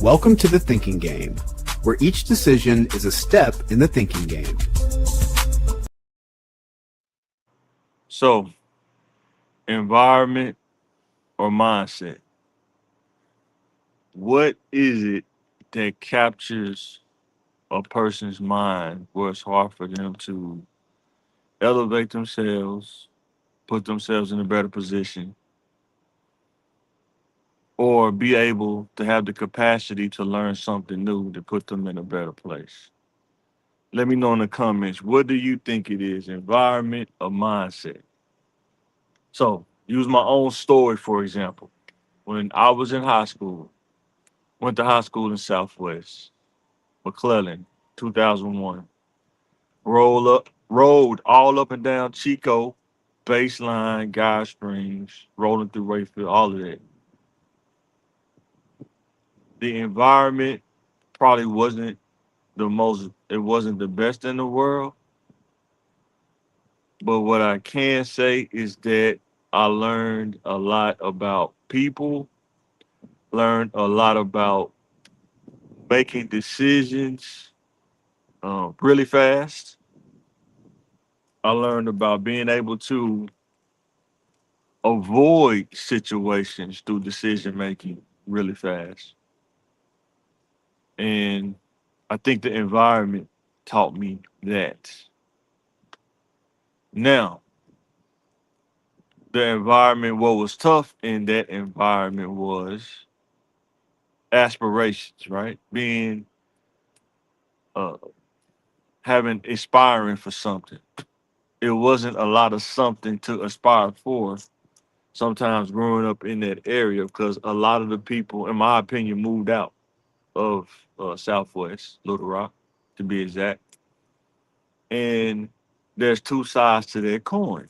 Welcome to the Thinking Game, where each decision is a step in the thinking game. So, environment or mindset? What is it that captures a person's mind where it's hard for them to elevate themselves, put themselves in a better position, or be able to have the capacity to learn something new to put them in a better place? Let me know in the comments, what do you think it is, environment or mindset? So, use my own story, for example. When I was in high school, went to high school in Southwest, McClellan, 2001. Rolled all up and down Chico, Baseline, Guy Springs, rolling through Rayfield, all of that. The environment probably wasn't the best in the world, but what I can say is that I learned a lot about people, learned a lot about making decisions really fast. I learned about being able to avoid situations through decision making really fast. And I think the environment taught me that. Now, the environment, what was tough in that environment was aspirations, right? Being, uh, having, aspiring for something. It wasn't a lot of something to aspire for sometimes growing up in that area because a lot of the people, in my opinion, moved out of Southwest Little Rock, to be exact. And there's two sides to that coin.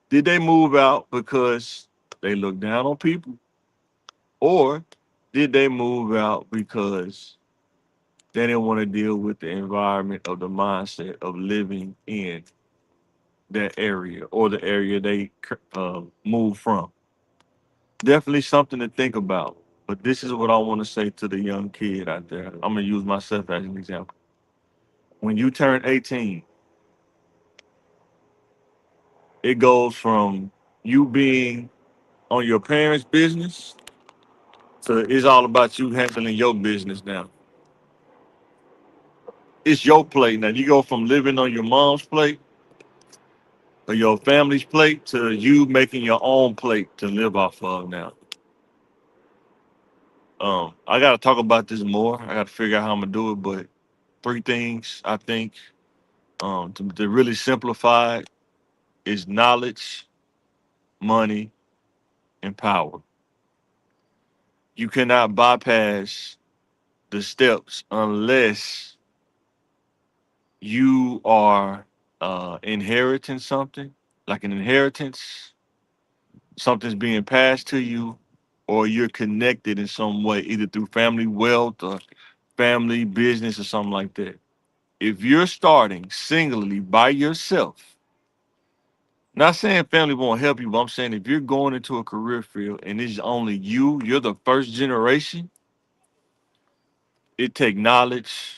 Did they move out because they look down on people, or did they move out because they didn't want to deal with the environment of the mindset of living in that area or the area they moved from? Definitely something to think about. But this is what I want to say to the young kid out there. I'm gonna use myself as an example. When you turn 18, it goes from you being on your parents' business to it's all about you handling your business now. It's your plate now. You go from living on your mom's plate or your family's plate to you making your own plate to live off of now. I gotta talk about this more. I gotta figure out how I'm gonna do it, but three things I think to really simplify it is knowledge, money, and power. You cannot bypass the steps unless you are inheriting something, like an inheritance, something's being passed to you, or you're connected in some way, either through family wealth or family business or something like that. If you're starting singly by yourself, not saying family won't help you, but I'm saying if you're going into a career field and it's only you, you're the first generation, it take knowledge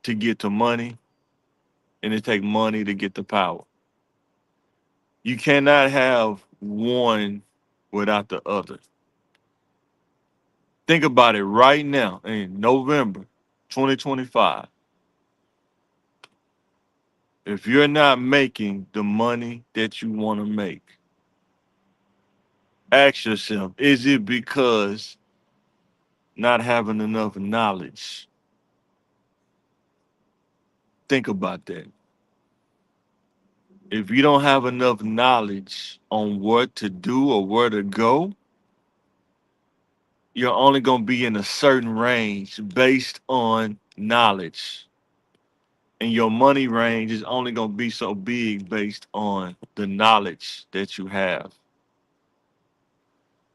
to get to money and it take money to get the power. You cannot have one without the other. Think about it right now in November 2025. If you're not making the money that you want to make, ask yourself, is it because not having enough knowledge? Think about that. If you don't have enough knowledge on what to do or where to go, you're only going to be in a certain range based on knowledge. And your money range is only going to be so big based on the knowledge that you have.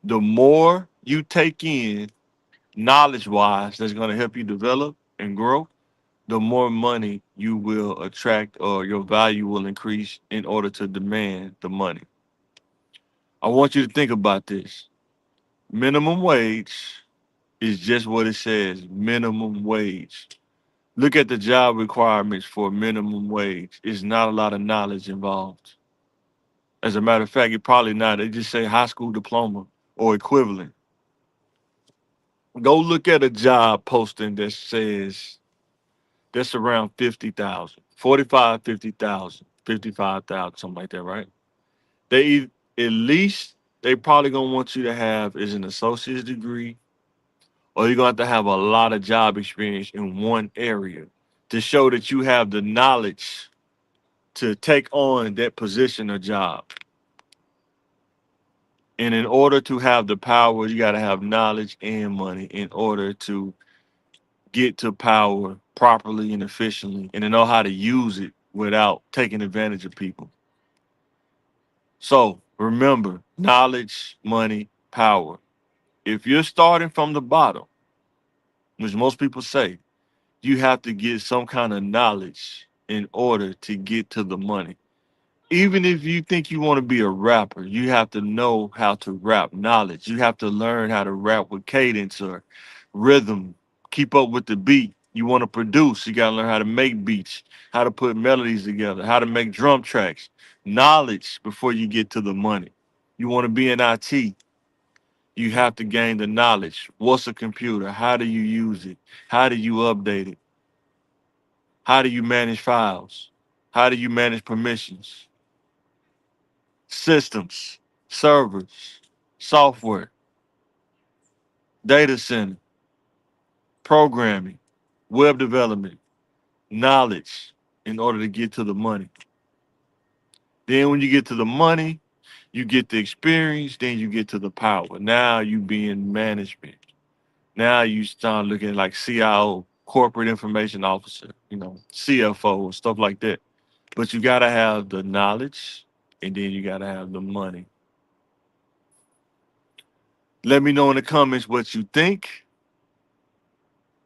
The more you take in knowledge wise that's going to help you develop and grow, the more money you will attract or your value will increase in order to demand the money. I want you to think about this. Minimum wage, is just what it says, minimum wage. Look at the job requirements for minimum wage. It's not a lot of knowledge involved. As a matter of fact, it probably not. They just say high school diploma or equivalent. Go look at a job posting that says that's around 50,000, 45, 50,000, 55,000, something like that, right? At least they probably gonna want you to have is an associate's degree, or you're gonna have to have a lot of job experience in one area to show that you have the knowledge to take on that position or job. And in order to have the power, you got to have knowledge and money in order to get to power properly and efficiently and to know how to use it without taking advantage of people. So remember, knowledge, money, power. If you're starting from the bottom, which most people say, you have to get some kind of knowledge in order to get to the money. Even if you think you want to be a rapper, you have to know how to rap knowledge. You have to learn how to rap with cadence or rhythm, keep up with the beat. You want to produce, you got to learn how to make beats, how to put melodies together, how to make drum tracks. Knowledge before you get to the money. You want to be in IT, you have to gain the knowledge. What's a computer? How do you use it? How do you update it? How do you manage files? How do you manage permissions? Systems, servers, software, data center, programming, web development, knowledge in order to get to the money. Then when you get to the money, you get the experience, then you get to the power. Now you be in management. Now you start looking like CIO, corporate information officer, CFO, stuff like that. But you gotta have the knowledge and then you gotta have the money. Let me know in the comments what you think.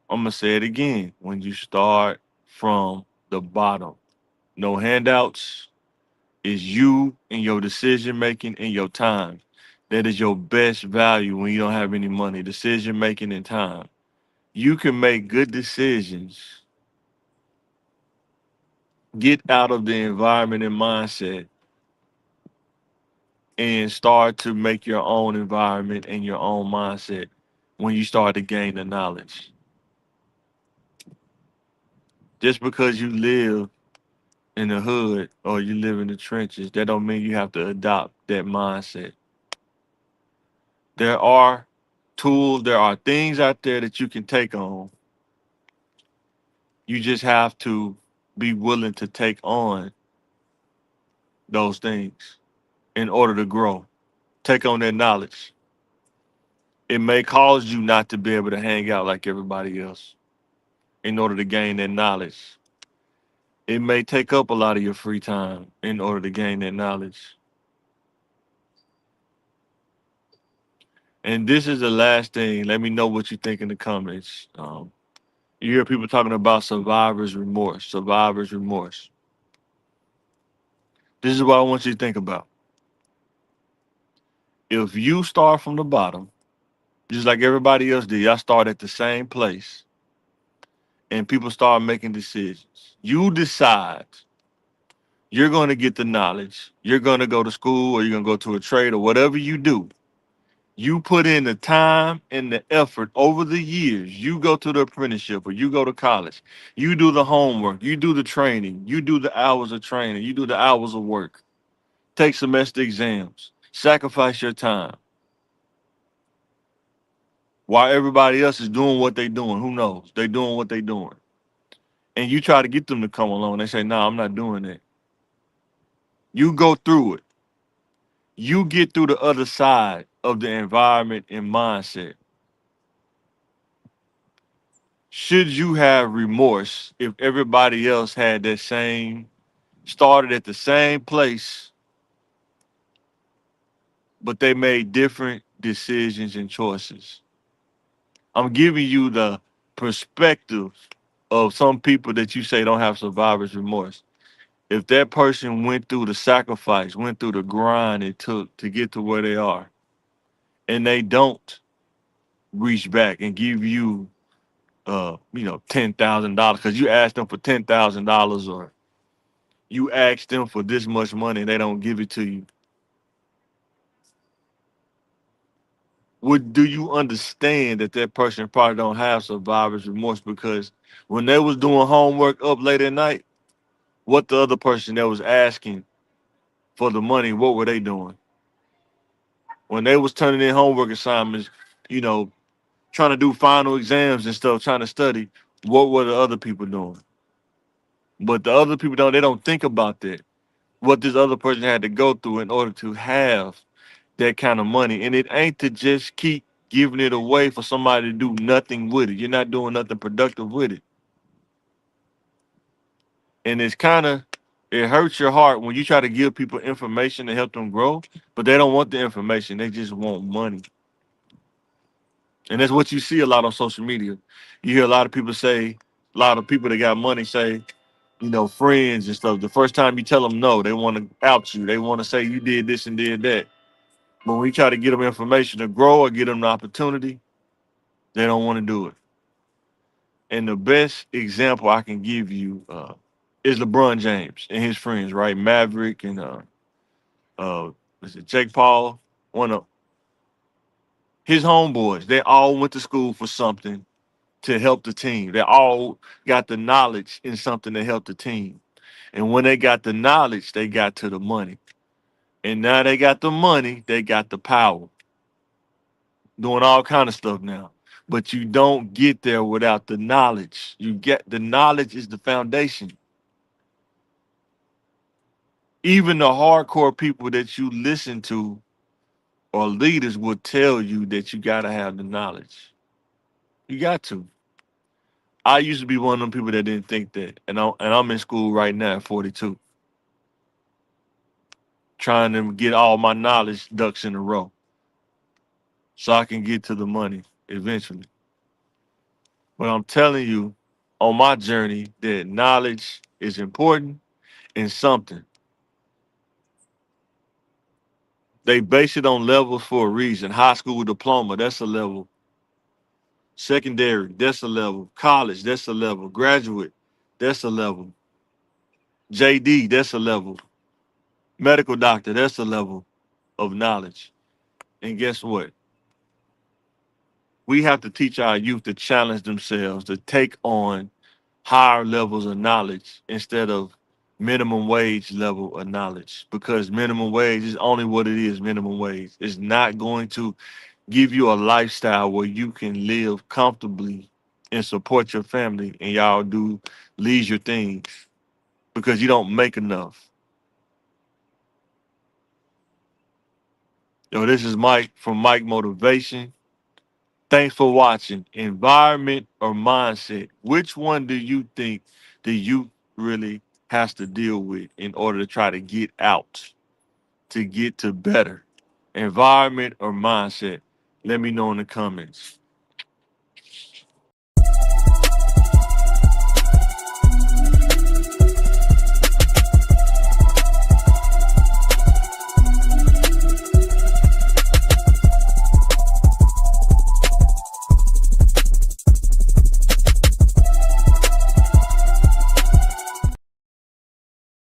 I'm gonna say it again. When you start from the bottom, no handouts, is you and your decision making and your time. That is your best value when you don't have any money. Decision making and time. You can make good decisions, get out of the environment and mindset, and start to make your own environment and your own mindset when you start to gain the knowledge. Just because you live in the hood or you live in the trenches, that don't mean you have to adopt that mindset. There are tools, there are things out there that you can take on. You just have to be willing to take on those things in order to grow. Take on that knowledge. It may cause you not to be able to hang out like everybody else in order to gain that knowledge. It may take up a lot of your free time in order to gain that knowledge. And this is the last thing. Let me know what you think in the comments. You hear people talking about survivor's remorse, survivor's remorse. This is what I want you to think about. If you start from the bottom, just like everybody else did, y'all start at the same place, and people start making decisions. You decide you're going to get the knowledge, you're going to go to school, or you're going to go to a trade, or whatever you do. You put in the time and the effort over the years. You go to the apprenticeship or you go to college. You do the homework. You do the training. You do the hours of training. You do the hours of work. Take semester exams. Sacrifice your time. While everybody else is doing what they're doing, who knows? They're doing what they're doing. And you try to get them to come along. They say, no, I'm not doing that. You go through it. You get through the other side of the environment and mindset. Should you have remorse if everybody else had that same, started at the same place, but they made different decisions and choices? I'm giving you the perspective of some people that you say don't have survivor's remorse. If that person went through the sacrifice, went through the grind it took to get to where they are, and they don't, reach back and give you $10,000 because you asked them for $10,000, or you ask them for this much money and they don't give it to you. Do you understand that that person probably don't have survivor's remorse? Because when they was doing homework up late at night, what the other person that was asking for the money, what were they doing? When they was turning in homework assignments, you know, trying to do final exams and stuff, trying to study, what were the other people doing? But the other people don't, they don't think about that. What this other person had to go through in order to have that kind of money. And it ain't to just keep giving it away for somebody to do nothing with it. You're not doing nothing productive with it. And it hurts your heart when you try to give people information to help them grow, but they don't want the information. They just want money. And that's what you see a lot on social media. You hear a lot of people say, a lot of people that got money say, friends and stuff. The first time you tell them no, they want to out you. They want to say you did this and did that. But when you try to get them information to grow or get them an opportunity, they don't want to do it. And the best example I can give you is LeBron James and his friends, right? Maverick and uh, is it Jake Paul? One of his homeboys. They all went to school for something to help the team. They all got the knowledge in something to help the team. And when they got the knowledge, they got to the money. And now they got the money, they got the power. Doing all kind of stuff now. But you don't get there without the knowledge. You get the knowledge is the foundation. Even the hardcore people that you listen to or leaders will tell you that you gotta have the knowledge. You got to. I used to be one of them people that didn't think that, and I'm in school right now at 42, trying to get all my knowledge ducks in a row, so I can get to the money eventually. But I'm telling you, on my journey, that knowledge is important and something. They base it on levels for a reason. High school diploma, that's a level. Secondary, that's a level. College, that's a level. Graduate, that's a level. JD, that's a level. Medical doctor, that's a level of knowledge. And guess what? We have to teach our youth to challenge themselves, to take on higher levels of knowledge instead of minimum wage level of knowledge, because minimum wage is only what it is. Minimum wage is not going to give you a lifestyle where you can live comfortably and support your family and y'all do leisure things because you don't make enough. This is Mike from Mike Motivation. Thanks for watching. Environment or mindset? Which one do you think the youth really has to deal with in order to try to get out, to get to better? Environment or mindset? Let me know in the comments.